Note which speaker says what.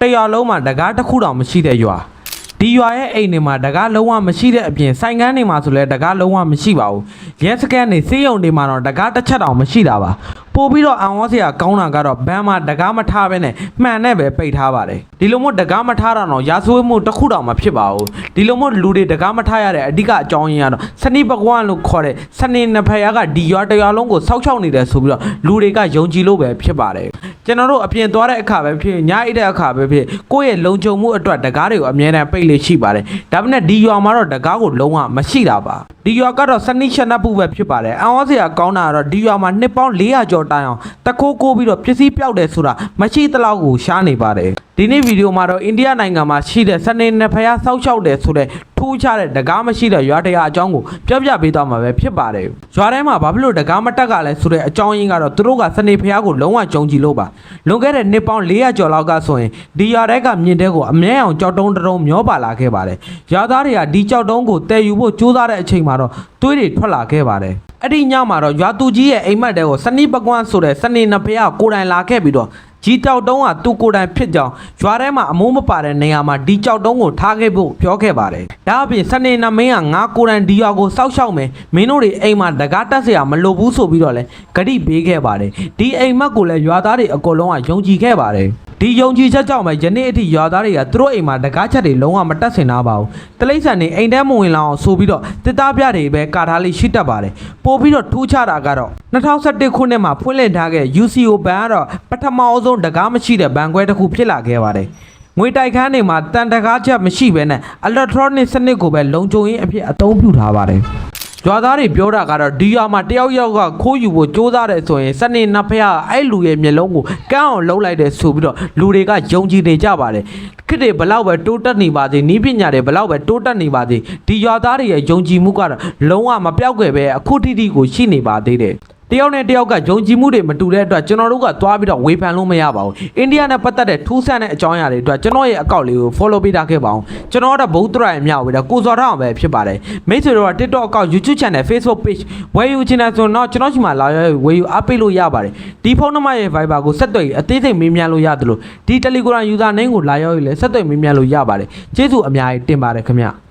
Speaker 1: တရားလုံးမှာတကားတစ်ခုတောင်မရှိတဲ့ရွာဒီရွာရဲ့အိမ်တွေမှာတကားလုံးဝမရှိတဲ့အပြင်ဆိုင်ကန်းတွေမှာဆိုလဲတကားလုံးဝမရှိပါဘူးရဲစခန်းတွေစေးရုံတွေမှာတော့တကားတစ်ချက်တောင်မရှိတာပါပို့ပြီးတော့အံဝါစရာကောင်းတာကတော့ဘန်မှာတကားမထားဘဲနဲ့မှန်နဲ့ပဲပိတ်ထားပါတယ်ဒီလိုမျိုးတကားမထားတာတော့ရာဇဝတ်မှုတစ်ခုတောင်မဖြစ်ပါဘူးဒီလိုမျိုးလူတွေတကားမထားရတဲ့အဓိကအကြောင်းရင်းကတော့စနိပကွမ်းလို့ခေါ်တဲ့စနေနဖယားကဒီရွာတရွာလုံးကိုစောက်ချောက်နေတယ်ဆိုပြီးတော့လူတွေကယုံကြည်လို့ပဲဖြစ်ပါတယ်ကျွန်တော်တို့အပြင်သွားတဲ့အခါပဲဖြစ်ညအိတ်တဲ့အခါပဲဖြစ်ကိုယ့်ရဲ့လုံခြုံမှုအတွက်တကားတွေကိုအမြဲတမ်းပိတ်လေရှိပါတယ်ဒါပေမဲ့ဒီရွာမှာတော့တကားကိုလုံးဝမရှိတာပါဒီရွာကတော့စနိရှနပ်မှုပဲဖြစ်ပါတယ်အံဝါစရာကောင်းတာကတော့ဒီရွာမှာနှစ်ပေါင်း400ကျော်တိုင်အောင်တခိုးကိုပြီးတော့ပစ္စည်းပြောက်တယ်ဆိုတာမရှိသလောက်ကိုရှားနေပါတယ်ဒီနေ့ဗီဒီယိုမှာတော့အိန္ဒိယနိုင်ငံမှာရှိတဲ့စနေနဖယားစောက်ချောက်တယ်ဆိုတဲ့ထူးခြားတဲ့တကားမရှိတဲ့ရွာတရားအကြောင်းကိုပြောပြပေးသွားမှာပဲဖြစ်ပါတယ်ရွာထဲမှာဘာဖြစ်လို့တကားမတက်ကလဲဆိုတဲ့အကြောင်းရင်းကတော့သူတို့ကစနေဖယားကိုလုံးဝကြုံကြည်လို့ပါလွန်ခဲ့တဲ့နှစ်ပေါင်း400ကျော်လောက်ကဆိုရင်ဒီရွာထဲကမြင့်တဲကိုအမြဲအောင်ကြောက်တုံးတုံးမျောပါလာခဲ့ပါတယ်ရွာသားတွေကဒီကြောက်တုံးကိုတည်ယူဖို့ကြိုးစားတဲ့အချိန်မှာတော့သွေးတွေထွက်လာခဲ့ပါတယ်အဲ့ဒီညမှာတော့ရွာသူကြီးရဲ့အိမ်မက်တဲကိုစနိပကွမ်းဆိုတဲ့စနေနဖယားကိုယ်တိုင်လာခဲ့ပြီးတော့ကြီးကြောက်တုံးကသူ့ကိုယ်တိုင်ဖြစ်ကြောင်းရွာထဲမှာအမိုးမပါတဲ့နေရာမှာဒီကြောက်တုံးကိုထားခဲ့ဖို့ပြောခဲ့ပါတယ်။ဒါအပြင်စနေနမင်းကငါကိုယ်တိုင်ဒီရွာကိုစောက်ရှောက်မယ်မင်းတို့တွေအိမ်မှာတကားတက်စရာမလိုဘူးဆိုပြီးတော့လဲဂတိပေးခဲ့ပါတယ်။ဒီအိမ်မက်ကိုလည်းရွာသားတွေအကုန်လုံးကယုံကြည်ခဲ့ပါတယ်။ဒီယုံကြည်ချက်ကြောင့်ပဲယနေ့အထိရွာသားတွေကသူတို့အိမ်မှာတကားချက်တွေလုံးဝမတက်ဆင်ထားပါဘူး။တလိမ့်ဆန်နေအိမ်ထဲမဝင်လာအောင်ဆိုပြီးတော့တစ်သားပြတွေပဲကာထားလေးရှိတတ်ပါတယ်။ပို့ပြီးတော့ထူးခြားတာကတော့2011ခုနှစ်မှာဖွင့်လှစ်ထားခဲ့ UCO ဘဏ်ကတော့ပထမအဆုံးတကားမရှိတဲ့ဘဏ်ခွဲတစ်ခုဖြစ်လာခဲ့ပါတယ်။ငွေတိုက်ခန်းတွေမှာတန်တကားချက်မရှိဘဲနဲ့ electronic စနစ်ကိုပဲလုံခြုံရေးအဖြစ်အသုံးပြုထားပါတယ်။ရွာသားတွေပြောတာကတော့ဒီရွာမှာတယောက်ကခိုးယူဖို့ကြိုးစားတယ်ဆိုရင်စနေနဖယားအဲ့လူရဲ့မျက်လုံးကိုကန်းအောင်လှုပ်လိုက်တယ်ဆိုပြီးတော့လူတွေကယုံကြည်နေကြပါတယ်ခစ်တွေဘလောက်ပဲတိုးတက်နေပါစေနီးပညာတွေဘလောက်ပဲတိုးတက်နေပါစေဒီရွာသားတွေရဲ့ယုံကြည်မှုကတော့လုံးဝမပြောက်ခဲ့ပဲအခုထိကိုရှိနေပါသေးတယ်တယောက်နဲ့တယောက်ကယုံကြည်မှုတွေမတူတဲ့အတွက်ကျွန်တော်တို့ကသွားပြီးတော့ဝေဖန်လို့မရပါဘူးအိန္ဒိယနဲ့ပတ်သက်တဲ့ထူးဆန်းတဲ့အကြောင်းအရာတွေအတွက်ကျွန်တော်ရဲ့အကောင့်လေးကို follow ပေးထားခဲ့ပါအောင်ကျွန်တော်ကတော့ဘုဒ္ဓရာရဲ့မြောက်ဝေးတော့ကိုစော်ထောင်းပဲဖြစ်ပါတယ်မိတ်ဆွေတို့က TikTok အကောင့် YouTube Channel Facebook Page ဝယ်ယူချင်တယ်ဆိုတော့ကျွန်တော်ရှိမှလာရောက်ဝယ်ယူအားပေးလို့ရပါတယ်ဒီဖုန်းနံပါတ်ရဲ့ Viber ကိုဆက်သွယ်အသေးစိတ်မေးမြန်းလို့ရတယ်လို့ဒီ Telegram user name ကိုလာရောက်ရည်လဲဆက်သွယ်မေးမြန်းလို့ရပါတယ်ကျေးဇူးအများကြီးတင်ပါတယ်ခင်ဗျ